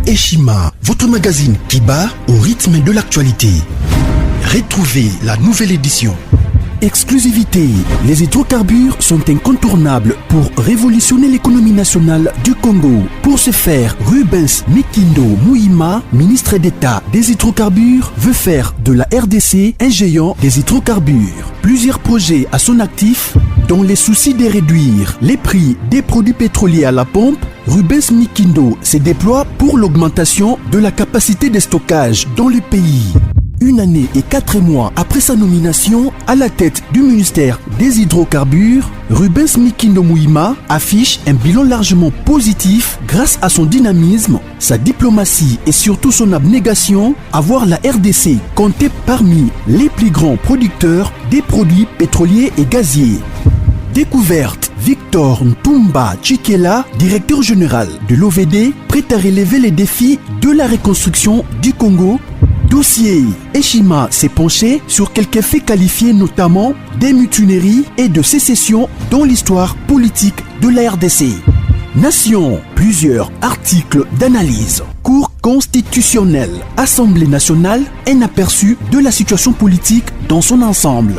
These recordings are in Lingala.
Eshima, votre magazine qui bat au rythme de l'actualité. Retrouvez la nouvelle édition. Exclusivité, les hydrocarbures sont incontournables pour révolutionner l'économie nationale du Congo. Pour ce faire, Rubens Mikindo Mouima, ministre d'État des hydrocarbures, veut faire de la RDC un géant des hydrocarbures. Plusieurs projets à son actif, dans les soucis de réduire les prix des produits pétroliers à la pompe. Rubens Mikindo se déploie pour l'augmentation de la capacité de stockage dans le pays. Une année et 4 mois après sa nomination à la tête du ministère des hydrocarbures, Rubens Mikindo Mouima affiche un bilan largement positif grâce à son dynamisme, sa diplomatie et surtout son abnégation à voir la RDC compter parmi les plus grands producteurs des produits pétroliers et gaziers. Découverte, Victor Ntumba Chikela, directeur général de l'OVD, prêt à relever les défis de la reconstruction du Congo. Dossier, Eshima s'est penché sur quelques faits qualifiés notamment des mutineries et de sécession dans l'histoire politique de la RDC. Nation, plusieurs articles d'analyse. Cour constitutionnelle, Assemblée nationale, un aperçu de la situation politique dans son ensemble.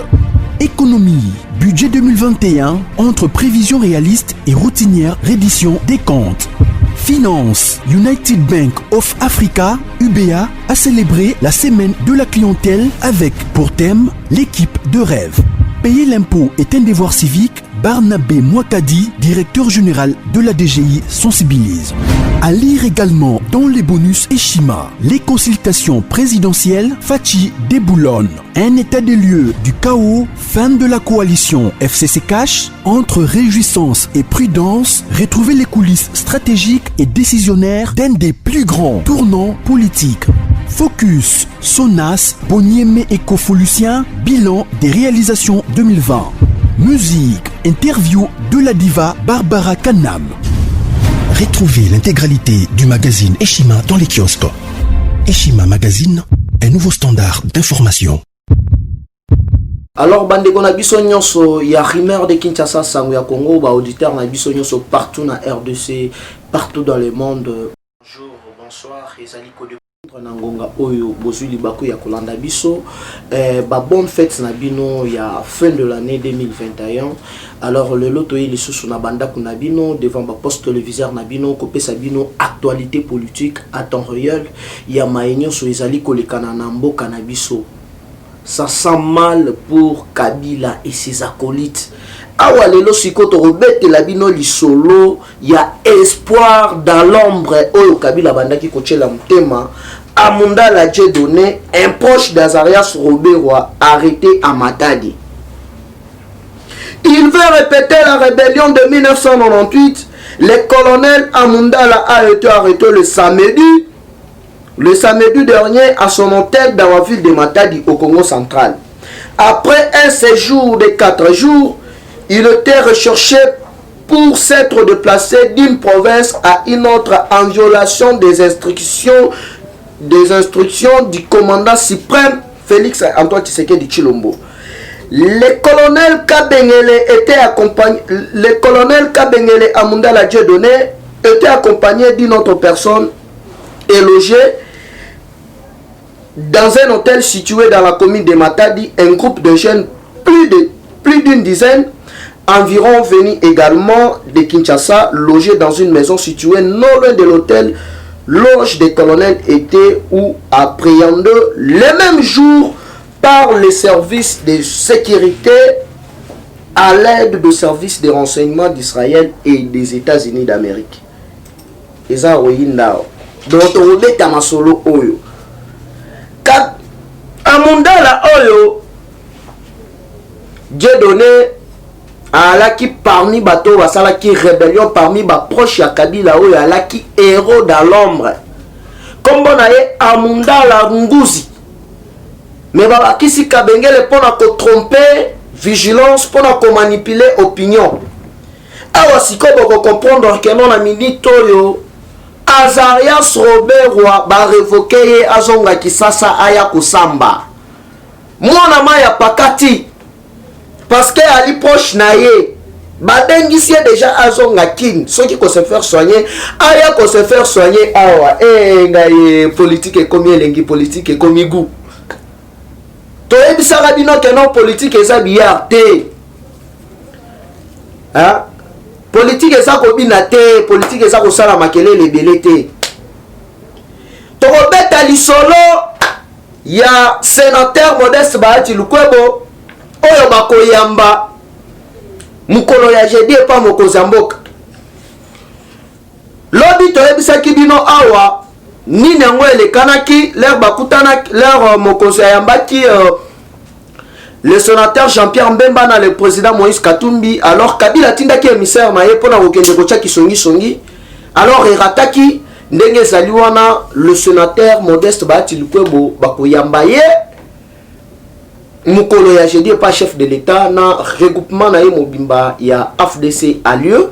Économie, budget 2021, entre prévisions réalistes et routinières reddition des comptes. Finance, United Bank of Africa, UBA, a célébré la semaine de la clientèle avec pour thème l'équipe de rêve. Payer l'impôt est un devoir civique. Barnabé Mwakadi, directeur général de la DGI, sensibilise. À lire également dans les bonus Eshima, les consultations présidentielles, Fachi déboulonne. Un état des lieux du chaos, fin de la coalition FCC Cash, entre réjouissance et prudence, retrouver les coulisses stratégiques et décisionnaires d'un des plus grands tournants politiques. Focus, Sonas, Bonieme Ecofolucien, bilan des réalisations 2020. Musique, interview de la diva Barbara Kanam. Retrouvez l'intégralité du magazine Eshima dans les kiosques. Eshima Magazine, un nouveau standard d'information. Alors, bande na biso nyonso ya rumeur de Kinshasa sango ya Congo, ba auditeur na biso nyonso partout na RDC, partout dans le monde. Bonjour, bonsoir, ezali ko de Nangonga oyo bozuli baku ya kolanda biso ba bonne fête na bino ya fin de l'année 2021. Alors le loto yi lisusu na banda kuna bino devant ba poste téléviseur na bino kopesa bino actualité politique à temps réel ya maenyo so ezali kolekana na mboka na biso. Ça sent mal pour Kabila et ses acolytes. Awa lelo sikoto robete la bino lisolo ya espoir dans l'ombre oyo Kabila bandaki kochela mtema. Amunda l'a donné un proche d'Azarias Roberwa arrêté à Matadi. Il veut répéter la rébellion de 1998. Le colonel Amundala a été arrêté le samedi dernier à son hôtel dans la ville de Matadi au Congo central. Après un séjour de 4 jours, il était recherché pour s'être déplacé d'une province à une autre en violation des instructions du commandant suprême Félix Antoine Tshisekedi Tshilombo. Le colonel Kabengele Amundala Dieudonné était accompagné d'une autre personne et logé dans un hôtel situé dans la commune de Matadi. Un groupe de jeunes, plus d'une dizaine environ, venus également de Kinshasa, logés dans une maison située non loin de l'hôtel. Loge des colonels était ou appréhendé le même jour par les services de sécurité à l'aide de services de renseignement d'Israël et des États-Unis d'Amérique. Eza oyinda donc on beta masolo oyo ka Amundala oyo Dieu donné alaki parmi bateau basalaki rébellion parmi ba proche ya Kabila oyo alaki héros dans l'ombre kombo na ye Amundala Nguzi mais babakisi Kabengele pona ko tromper vigilance pona ko manipuler opinion awa siko boko comprendre que non na minute oyo Azarias Roberwa ba révoquer ye azonga kisasa aya kusamba mwana maya pakati parce que ali proche na ye Badengisi déjà azonga kin, ceux qui ko se faire soigner, aya ko se faire soigner awa. Ngaye politique et comme elengi politique et comme goût. To ebisa rabino que non politique eza billard te. Hein? Politique eza ko bina te, politique eza ko sala makelele belé te. To beta lisolo ya sénateur Modeste Bahati Lukwebo oyo bakoyamba mukolo ya jeudi epa mokonzi mboka lobi toyebisaki bino awa nini yango elekanaki l'air bakutana l'air mokonzi ayambaki le sénateur Jean-Pierre Mbemba na le président Moïse Katumbi alors Kabila tindaki émissaire na ye pona kokende kotia kisongi alors erataki ndenge ezali wana le sénateur Modeste Bahati Lukwebo bakoyamba ye mukolo ya jeudi pas chef de l'état na regroupement na mobimba ya AFDC a lieu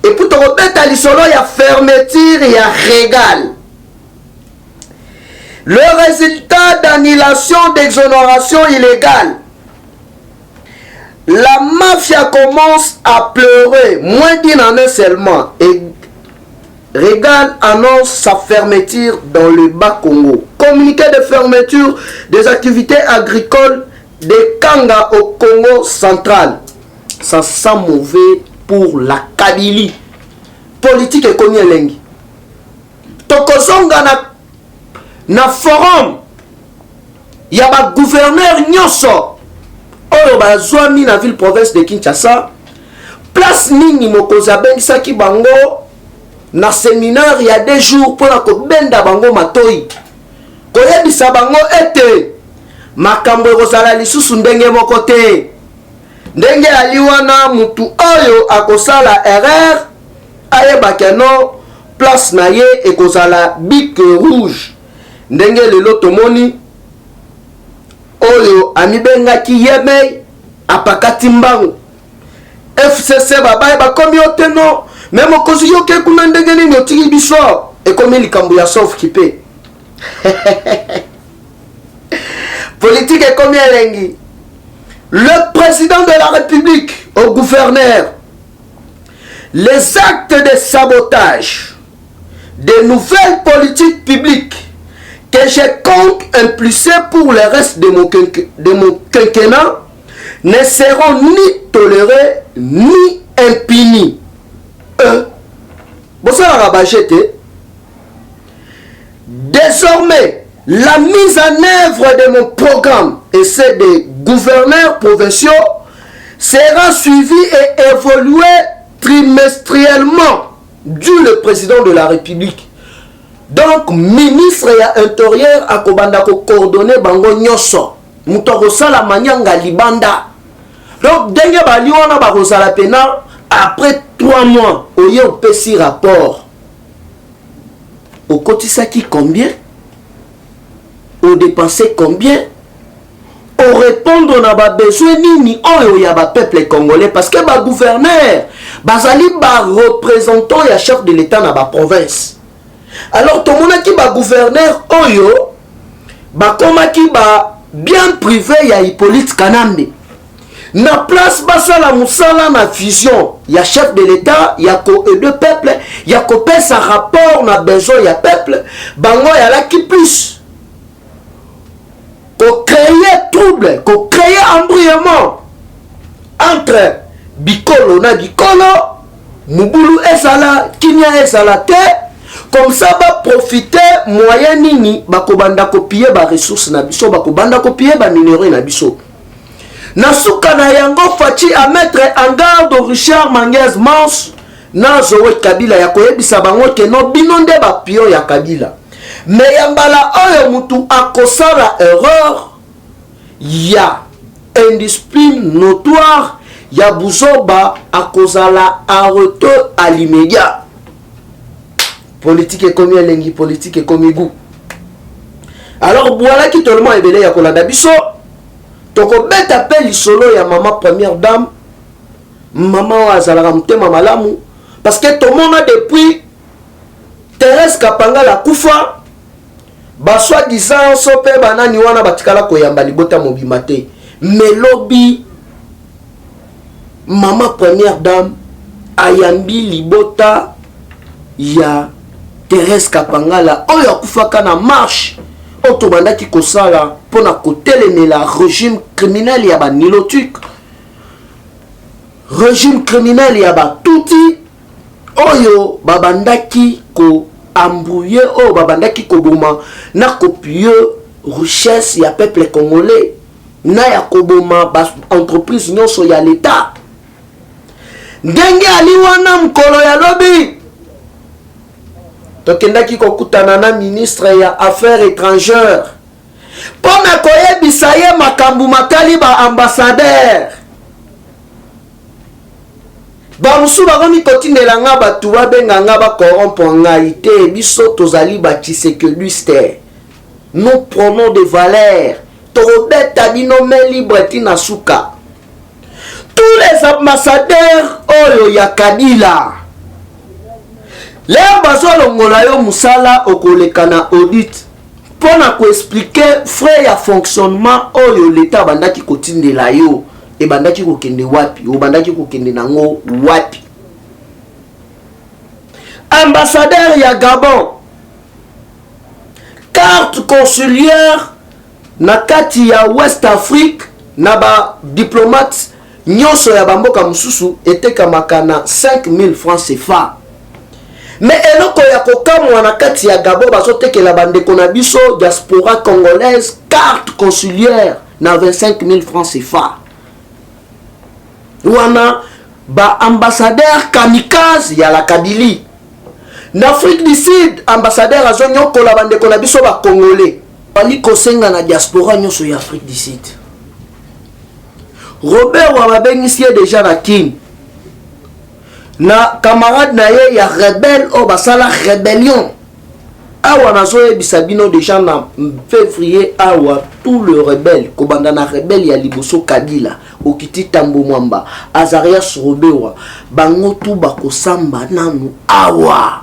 et pour te remettre à l'isolo ya fermeture ya régal le résultat d'annulation d'exonération illégale. La mafia commence à pleurer moins d'une année seulement et Régal annonce sa fermeture dans le Bas-Congo. Communiqué de fermeture des activités agricoles de Kanga au Congo central. Ça sent mauvais pour la Kabylie. Politique et combien lengi. Tokozonga na forum. Yaba gouverneur Nyoso. Oyo bazwami na ville province de Kinshasa. Place nini mokoza bengisaki bango. Na séminaire il y a 2 jours pour la kobenda bango matoi koyebisa bango ete makambo ekozala lisusu ndenge moko te ndenge aliwana mutu oyo akosala erreur ayebaka no place na ye ekozala bic rouge ndenge lelo tomoni oyo amibengaki yeme apakati mbangu FCC babaye bakomi oteno même au cause yoke kuna ndenge nini otiki biso et comme likambo ya sauf qui paie politique est comme elengi le président de la République au gouverneur les actes de sabotage des nouvelles politiques publiques que je compte impulser pour le reste de mon quinquennat ne seront ni tolérés ni impunis. Désormais, la mise en œuvre de mon programme et celle des gouverneurs provinciaux sera suivie et évoluée trimestriellement du le président de la République. Donc, ministre et intérieur à Kobanda ko coordonner bango nyoso. Mutoko sala manyanga libanda. Donc, dengue bali wana ba sala pena après 3 mois, au lieu de payer rapport, au cotisaki combien, au dépensé combien, au répondre on a besoin nini, on y a peuple congolais parce que ba gouverneur, bazali ba représentant ya chef de l'état na ba province. Alors tout le monde qui ba gouverneur oyo, ba koma ki ba bien privé ya Hippolyte Kanambe. Na place basala musala na vision ya chef de l'état ya ko deux peuples ya ko pesa rapport na besoin ya peuple bango ya la qui plus ko créer trouble ko créer embrouillement entre bikolo na bikolo mubulu ezala kinya ezala te comme ça va profiter moyen nini bakobanda kopier ba ressources na biso bakobanda kopier ba minéraux na biso. Nasuka na yango fachi à mettre en garde Richard Manguez Mans na Zoé Kabila ya koyebisa bango ke no binonde ba pio ya Kabila mais yambala oyo mutu akosala erreur ya indiscipline notoire ya buzoba akozala arrêté à l'immédiat. Politique est comme elengi, politique est comme goût. Alors voilà qui tout le monde est belé ya kolanda biso. Toko beta pe lisolo ya maman première dame maman azalaka mutema malamu parce que tout le monde depuis Thérèse Kapanga la kufa ba soi disant sope banani wana batikala koyamba libota mobimate melobi maman première dame ayambi libota ya Thérèse Kapangala oyo akufaka na marche oto bandaki kosala pona kotelemela régime criminel ya ba nilotique, régime criminel ya ba tuti oyo babandaki ko embrouiller oyo babandaki koboma na kopie richesse ya peuple congolais na ya koboma ba entreprise nyonso ya l'état. Ndenge ali wana mkolo ya lobi tokendaki kokutana na ministre ya affaires étrangères pona koyebisa ye makambu makali ba ambassadeur bamusu bakomi kotindela nga batu babenga nga bakorompo ngai te biso tozali batshisekeliste. Nous prenons des valeurs tokobeta bino main libre tina suka. Tous les ambassadeurs oyo ya Kabila leo bazolongola yo musala okoleka na audit pona ko expliquer frais ya fonctionnement oyo l'état bandaki kotindela yo e bandaki kokende wapi o bandaki kokende nango wapi. Ambassadeur ya Gabon carte consulaire na kati ya West Afrique na ba diplomate nyonso ya bamboka mususu etekamaka na 5000 francs CFA. Mais eloko ya kokamwa na kati ya Gabon bazotekela bandeko na biso diaspora congolaise carte consulaire na 25 000 francs CFA. Wana ba ambassadeur kamikaze ya la Kabylie. Na Afrique du Sud ambassadeur azonyokola bandeko na biso ba congolais. Bali kosenga na diaspora nyonso ya Afrique du Sud. Robert Wababengisi déjà na Kin. Na camarade na ye ya rebelle o basala rébellion. Awa nazoye bisabino déjà na février awa tout le rebelle kobanda na rebelle ya liboso Kabila okiti Tambo Mwamba Azarias Robewa bango tu bakosamba nanu awa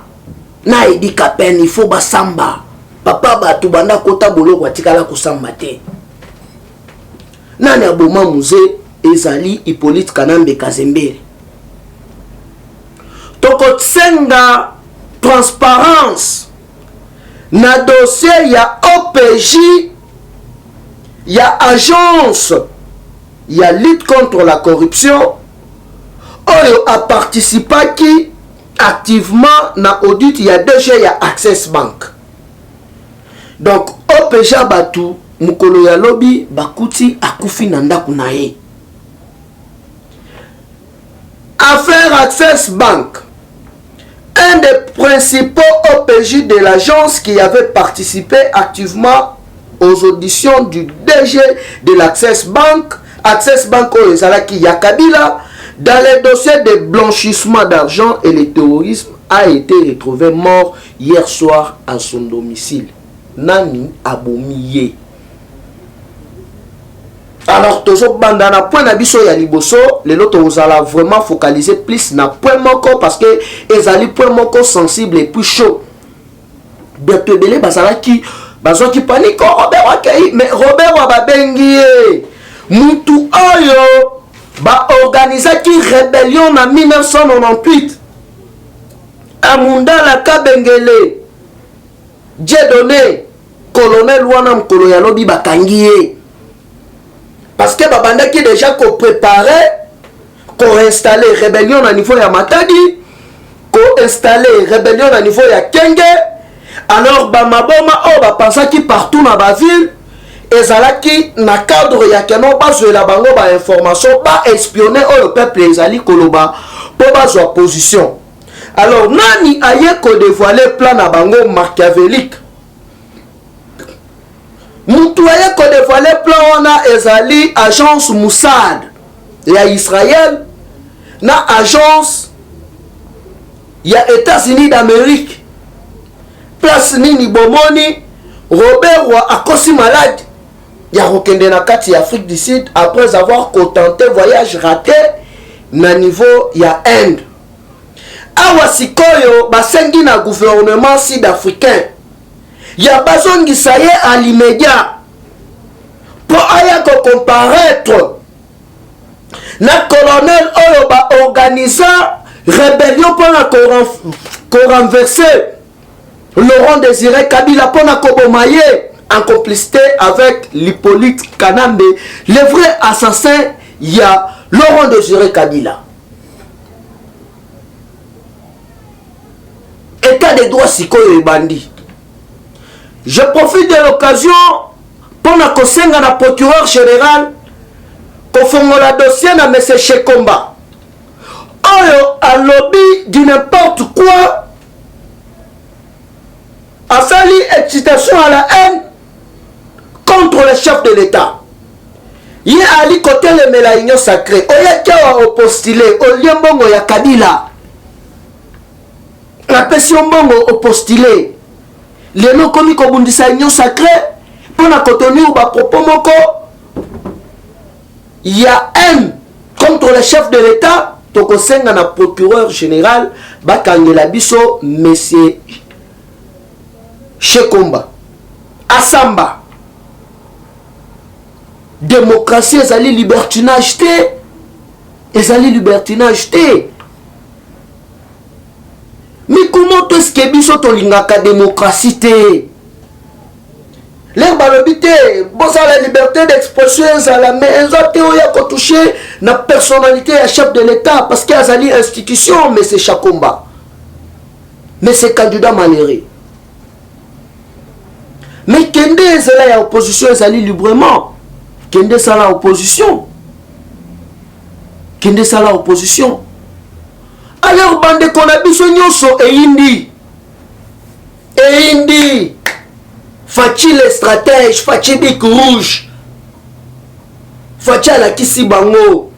na edika pen il faut basamba papa batu banda kota boloko atikala kosamba te nani aboma musée ezali Hippolyte Kanambe Kazembere. Tokotsenga transparence na dossier ya OPJ ya agence ya lutte contre la corruption oyo a participaki activement na audit ya DG ya Access Bank. Donc OPJ batu mukolo ya lobby bakuti akufi na ndaku na ye. Affaire Access Bank, un des principaux OPJ de l'agence qui avait participé activement aux auditions du DG de l'Access Bank, Access Bank Oyezalaki Yakabila, dans les dossiers de blanchissement d'argent et le terrorisme, a été retrouvé mort hier soir à son domicile. Nani Abomiye. Alors, toujours bandana point na biso ya liboso, les autres vous allez vraiment focaliser plus na point moko parce que les ali point moko sensible et plus chaud. Bientôt belé basala qui panique Robert Wakai, mais Robert Wababengi mutu oyo ba organisa qui rébellion en 1998. Amunda la Kabengele Dieudonné colonel wana mkolo ya lobi bakangiye. Parce que babanda qui déjà ko préparer ko installer rébellion à niveau ya Matadi, ko installer rébellion à niveau ya Kenge. Alors ba maboma o ba pensa qui partout na ba ville ezalaki na cadre ya keno ba la bango ba information ba espionner o le peuple ezali koloba po ba zo position. Alors nani aye ko dévoiler plan na bango machiavélique. Moutoye ko dévoiler plan wana ezali agence Mossad ya Israël na agence ya États-Unis d'Amérique. Place nini bomoni Robert wa akosi malade ya kokende na kati ya Afrique du Sud après avoir tenté voyage raté na niveau ya Inde. Awa sikoyo basengi na gouvernement sud-africain ya bazongi saye à l'immédiat pour aya ko comparaître na colonel oyo ba organisa rébellion pona ko renverser Laurent Désiré Kabila pona koboma ye en complicité avec Hippolyte Kanambe, le vrai assassin ya Laurent Désiré Kabila. État des droits sikoyo et bandit. Je profite de l'occasion pour na kosenga na procureur général kofongola dossier na M. Shekomba. Oyo a lobby du n'importe quoi, a sali excitation à la haine contre le chef de l'État. Il y a ali côté le mélaïnion sacré. Oya kia wa postulé au liembongo ya Kabila. La pression bongo au postulé. Les noms commis comme bundisa union sacré pour na contenu ou ba propos moko. Il y a haine contre le chef de l'État. Toko senga na procureur général bakangela biso monsieur Shekomba Asamba. Démocratie ezali libertinage te. Ezali libertinage te. Mais comment est-ce que biso tolingaka démocratie te? L'air balobité, bon ça la liberté d'expression à la main, on toucher la personnalité à chef de l'État parce qu'il y a une institution, mais c'est Chakomba. Mais c'est candidat malheureux. Mais Kende est là, il y a opposition, ils allaient librement. Kende est là, opposition. Kende est là, opposition. Alors, bande qu'on a besoin de et indi. Et indi. Fachi les stratèges, Fachi Bic Rouge, Fachi la Kisi Bango,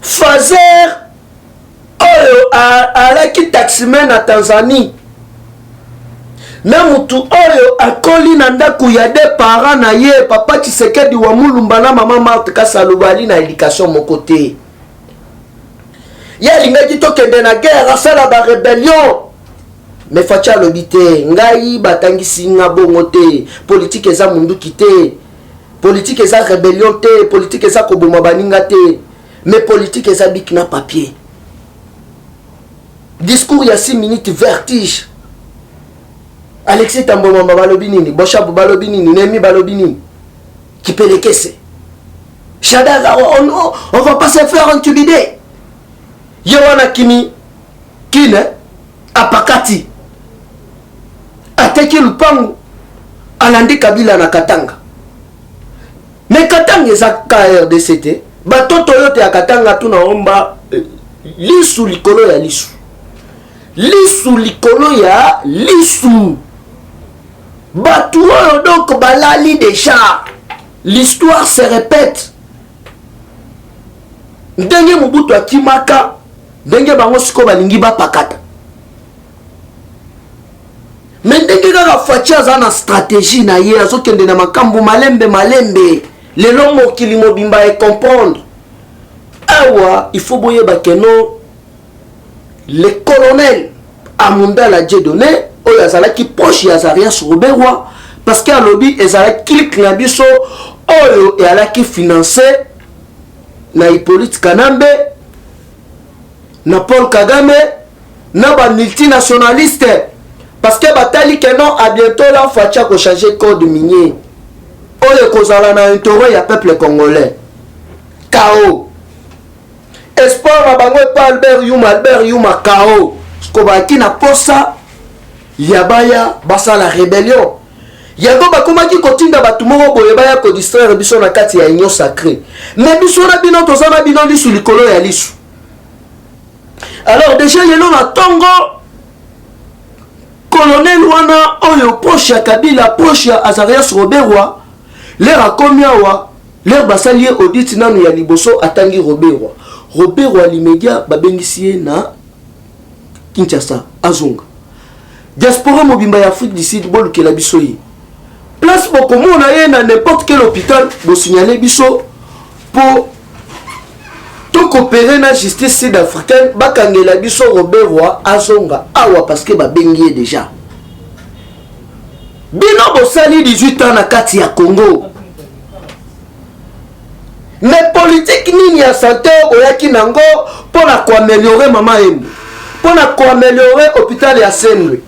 Fazer, Oyo à la qui taximen à Tanzanie. Même tout Oyo à Kolinanda Kouyade parents na ye, papa Tshisekedi wa Mulumbana, maman Marthe Kassalubali na éducation mon côté. Ya linga dito kende na guerre, à ça la rébellion. Mais Facha lobité, ngai batangisi nga bongo te, politique eza mundu kité, politique eza rébellion te, politique eza koboma baninga te, mais politique eza bik na papier. Discours ya 6 minutes vertige. Alexis Tamboma balobi nini, Boshabu balobi nini, Nemi balobi nini, qui peut les caisser. Chadaga, on va pas se faire intimider. Yowana Kimi, Kine, Apakati. Ateki lupangu alandi Kabila na Katanga. Mais Katanga eza KRDCT. Batoto yote ya Katanga tuna omba lisu likolo ya lisu. Lisu likolo ya lisu. Batu oyo donc balali déjà. L'histoire se répète. Ndenge Mobutu akimaka, ndenge bango siko balingi bapakata. Mais ndenge kaka Fachi aza na stratégie na ye azokende na makambo malembe lelo mokili mobimba et comprendre. Awa il faut boyeba keno le colonel Amunda la Dieudonné oyo azalaki proche ya Azarias Roberwa parce que alobi ezalaki clique na biso oyo e alaki financer na Hippolyte Kanambe na Paul Kagame na ba multinationaliste. Parce que Batali Kenon a bientôt là Fachi a changer code minier. Oye kozala na intérêt ya peuple congolais. KO. Espoir na bango pa Albert Yuma KO. Skoba ki na posa yabaya basa la rébellion. Yango bakoma ki kotinda batu moko boye baya ko distraire biso na kati ya union sacrée. Mais biso na bino tozana bino lisu likolo ya lisu. Alors déjà yelo na tongo colonel wana oyo proche ya Kabila proche ya Azarias Roberwa l'air a komiawa l'air basali audit nanu ya liboso atangi Roberwa l'immédiat babengisi na Kinshasa azonga diaspora mobimba ya Afrique du Sud bol ke la biso yi place boko mona ye na n'importe quel hôpital bo signaler biso pour to coopérer na justice sud-africaine bakangela biso Roberwa azonga awa parce que babengi déjà bino bosali 18 ans na kati ya Congo mais politique nini ya santé oyaki nango pona koaméliorer mama Embu, pona koaméliorer hôpital ya Sendwe,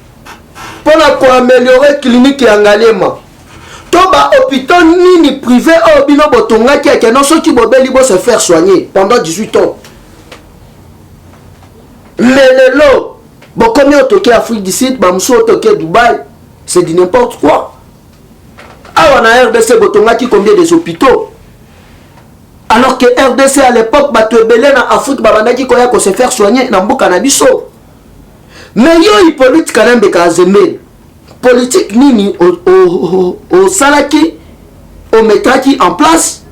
pona koaméliorer clinique ya Ngalema, to ba hôpital nini privé o bino botongaki ya keno soki bobeli bo se faire soigner pendant 18 ans. Mais lelo bokomi otoke Afrique du Sud, bamusu otoke Dubaï, c'est du n'importe quoi. Awa na RDC botongaki combien des hôpitaux? Alors que RDC à l'époque bato ebele na Afrique babandaki koya ko se faire soigner na mboka na biso. Mais yo Hippolyte Kalembe Kazembe politique nini au salaki au metaki en place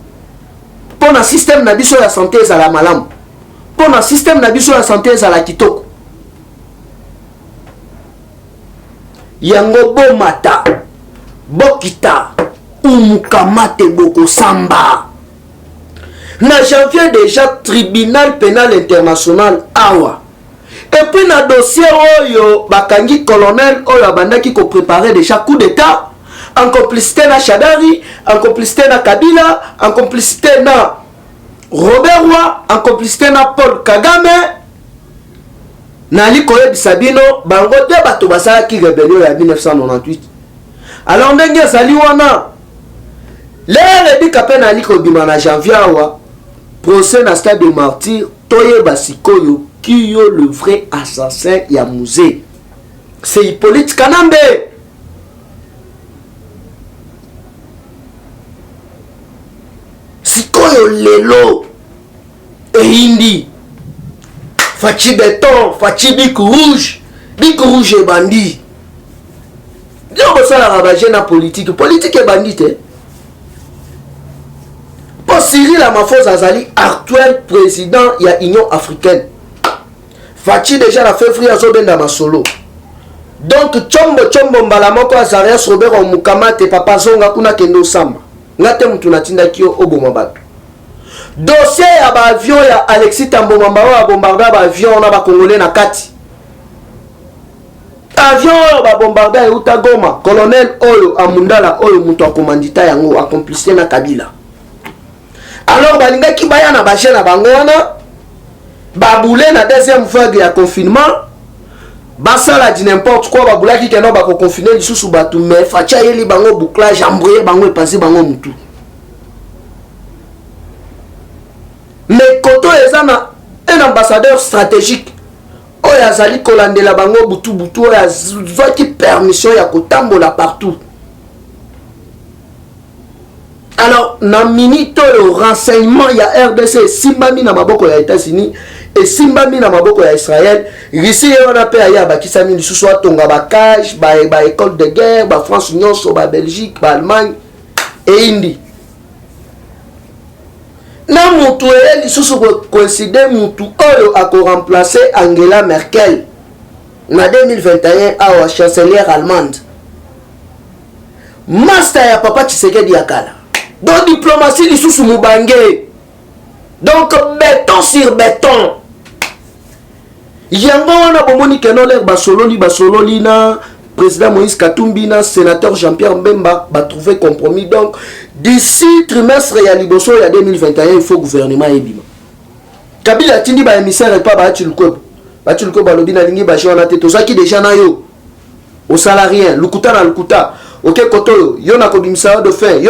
pour un système na biso ya santé za la malamu, pour un système na biso ya santé za la kitoko. Yango bomata bokita umukamate boko samba. Na janvier déjà tribunal pénal international awa. Et puis na dossier oyo bakangi colonel oyo abandaki ko préparer déjà coup d'état en complicité na Shadari, en complicité na Kabila, en complicité na Robert Roy, en complicité na Paul Kagame. Na likoye bisabino bango te bato basala ki rébellion ya 1998. Alors ndenge sali wana lere bikape na liko bima na janvier awa procès na stade de martyr toye basikoyo qui yo le vrai assassin ya musée. C'est Hippolyte Kanambe. Sikoyo lelo e hindi Fachi béton, Fachi bic rouge et bandit. Dieu ça la ravager na politique et bandit. Pour Cyril Ramaphosa Azali, actuel président il y a Union africaine. Fachi déjà la février à Zobenda Masolo. Donc chombo mbalamoko Azarias Robert Omukamate papa zonga kuna kendo samba. Ngate mtu natinda kio oboma batu. Dossier ya ba avion ya Alexis Tambo Mamba wa bombarda ba avion na ba congolais na kati. Avion ba bombarda euta Goma, colonel oyo Amundala oyo mutu akomandita yango accomplice na Kabila. Alors balinga ki baya na ba na bango wana ba boule na deuxième vague ya confinement. Basala di n'importe quoi ba boulaki keno ba ko confiner lisusu batu mais facha yeli bango bouclage embrouillé bango et passé bango mutu. Mais Koto ezana un ambassadeur stratégique oyo azali kolandela bango butu oyo azwaki permission ya kotambola partout. Alors na minute le renseignement ya RDC simbami na maboko ya États-Unis et simbami na maboko ya Israël. Ici on a payé ya bakisami lisusu atonga ba cage ba école de guerre ba France nyonso ba Belgique ba Allemagne et Indi. Na mutu eli susu coïncide mutu oyo a remplacer Angela Merkel na 2021 à chancelière allemande. Master ya papa Tshisekedi yakala. Donc diplomatie li susu mubange. Donc béton sur béton. Yango wana bomoni kenole basololi na président Moïse Katumbi na sénateur Jean-Pierre Mbemba ba trouver compromis. Donc d'ici trimestre ya liboso ya 2021 il faut gouvernement ebima. Kabila tindi ba émissaire et pas ba Tshilukwe ba lobi na lingi ba jona te tozaki déjà na yo au salarien lukuta na lukuta. OK koto yo na ko bimisa de fin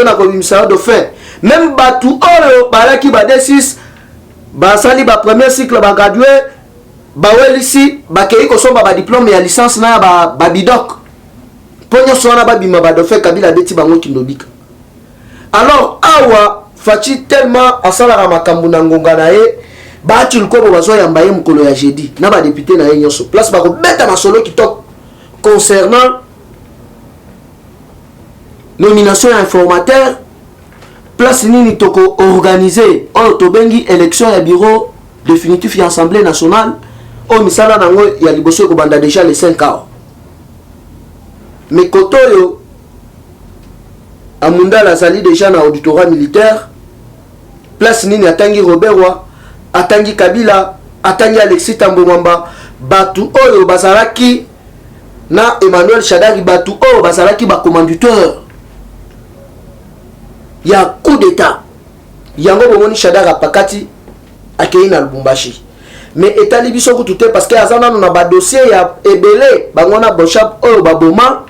même batu oyo balaki ba D6 ba sali ba premier cycle ba gradué ba welisi ba kei ko somba ba diplôme ya licence na ba bidoc ponyo sona ba bima ba de fait Kabila beti bango kindobika. Alors awa fachi tellement asala makambu na ngonga na ye ba Tshilukwe bazo yamba ye mukolo ya jeudi na ba député na ye nyoso place ba ko beta masolo kitok concernant nomination informateur place nini toko organisé o tobengi élection ya bureau définitif ya assemblée nationale o misala nango ya liboso ko banda déjà les 5 ans. Mais kotoyo Amundala azali déjà na auditorat militaire place nini atangi Robert Roy atangi Kabila atangi Alexis Tambo Mamba batu oyo bazalaki na Emmanuel Shadari batu oyo bazalaki ba commandateur ya coup d'état yango bomoni Shadara pakati akei na Lubumbashi. Mais etali biso ko tout parce que azana na ba dossier ya ebele bangona boshap oyo baboma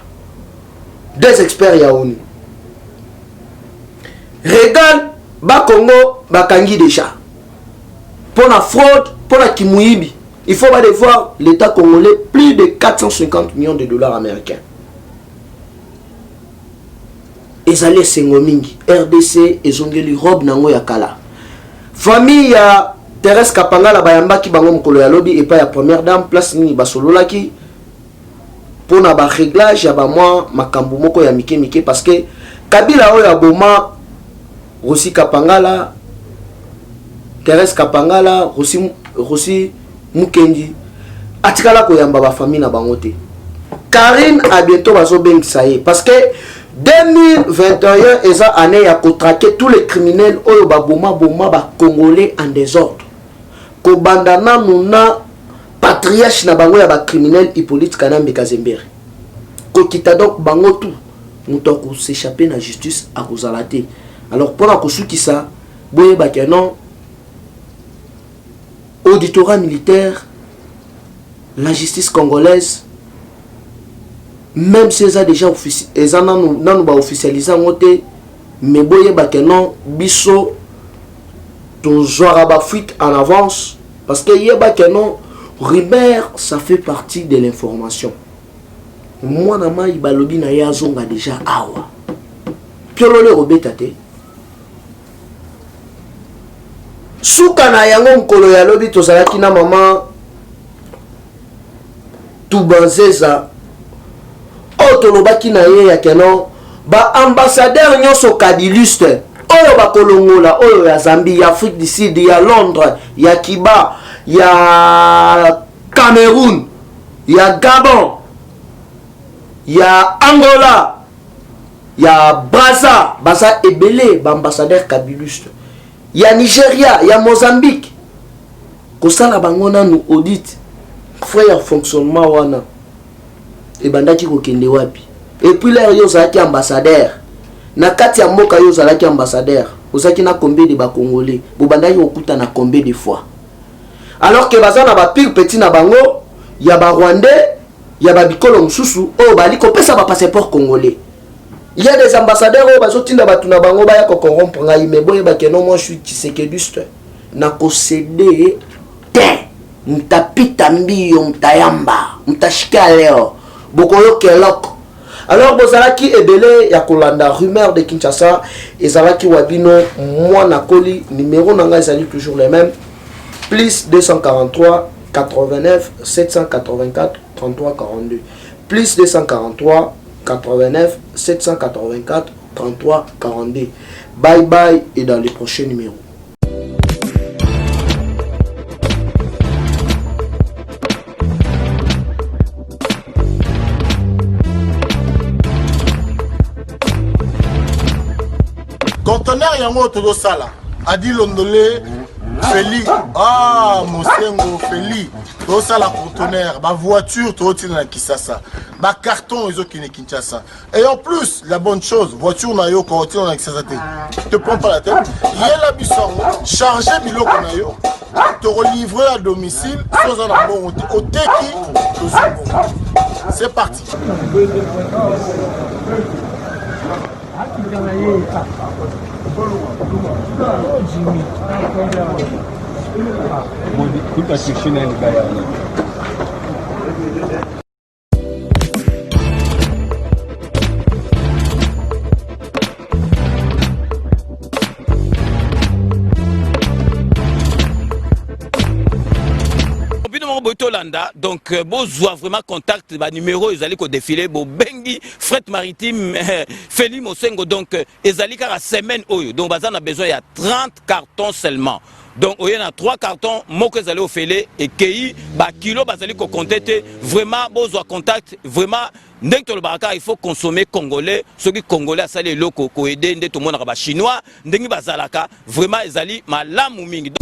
des experts ya ONU. Regal ba Congo bakangi déjà. Pour la fraude, pour la kimouibi, il faut aller voir l'État congolais plus de 450 millions de dollars américains. Ezali Sengomingi, RDC, ezongeli robe nango ya kala. Famille ya Thérèse Kapanga la bayamba ki bango mkolo ya lobby et pas ya première dame place nini basolola ki pour na ba réglage ya ba moi makambo moko ya mike parce que Kabila oyo aboma Rossi Kapangala, Thérèse Kapangala, Rossi Mukendi, atikala koyamba ba famille na bangote. Karine a bientôt bazo bengisa ye parce que 2021 eza année ya kotraquer tous les criminels oyo baboma ba congolais en désordre. Ko bandana nuna patriarche na bango ya ba criminel Hippolyte Kanambe Kazembere. Ko kita donc bango tout muto ko s'échapper na justice à kozalate. Alors pour la kosukisa boye ba non auditorat militaire, la justice congolaise, même si elle a déjà officialisé, mais boye non biso toujours ba fuite en avance parce que yeba non Ribert ça fait partie de l'information. Moi nama ibalobi na yazonga déjà awa. Piolo le robetate. Souka na yango mkolo ya lobi tozalaki na mama Tubanzeza otolobaki na ye ya keno ba ambassadeur nyonso kadiluste oyo bakolongola oyo ya Zambie, ya Afrique du Sud, ya Londres, ya Kiba, ya Cameroun, ya Gabon, ya Angola, ya Baza ebele ba ambassadeur kadiluste. Ya Nigeria, ya Mozambique. Kosala bangona nous audit. Frère fonctionnement wana. Et bandaki ko kende wapi. Et puis là yo zaki ambassadeur. Na kati ya mboka yo zaki ambassadeur. Ozaki na combien de ba congolais. Bo bandaki okuta na combien de fois. Alors que bazana ba pire petit na bango, ya ba rwandais, ya ba bikolo mususu o bali ko pesa ba passeport congolais. Il y a des ambassadeurs qui sont en train de corrompre, mais moi je suis Tshisekedi. Na kosede te mtapita mbio mtayamba mtashika leo bokoyo keloko. Alors bozalaki ebele ya kolanda rumeur de Kinshasa ezalaki wabino moi na koli numéro nanga ezali toujours les mêmes plus 243 89 784 33 42 plus 243 89 784 33 42. Bye bye et dans les prochains numéros. Conteneur yango todo sala adi londolé Feli Mosengo Feli todo sala conteneur ba voiture todo tina na Kisasa ba carton ezo kine Kinshasa et en plus la bonne chose voiture na yo ko tina na Kisasa te prends pas la tête yela bisango charger biloko na yo te relivrer à domicile sans un bon oteki to bon. C'est parti. Donc, besoin vraiment contact, numéro, ils allaient défiler, bengi, fret maritime, Feli Mosengo, donc, ils allaient à la semaine, donc, on a besoin, il y a 30 cartons seulement. Donc, il y a 3 cartons, moi que vous allez au Félé, et qui, kilo, vous allez contacter, vraiment, besoin contact, vraiment, il faut consommer congolais, ceux qui congolais, ça les locaux, aider, tout le monde, chinois, vraiment, ils allaient, ma lame ou mingi.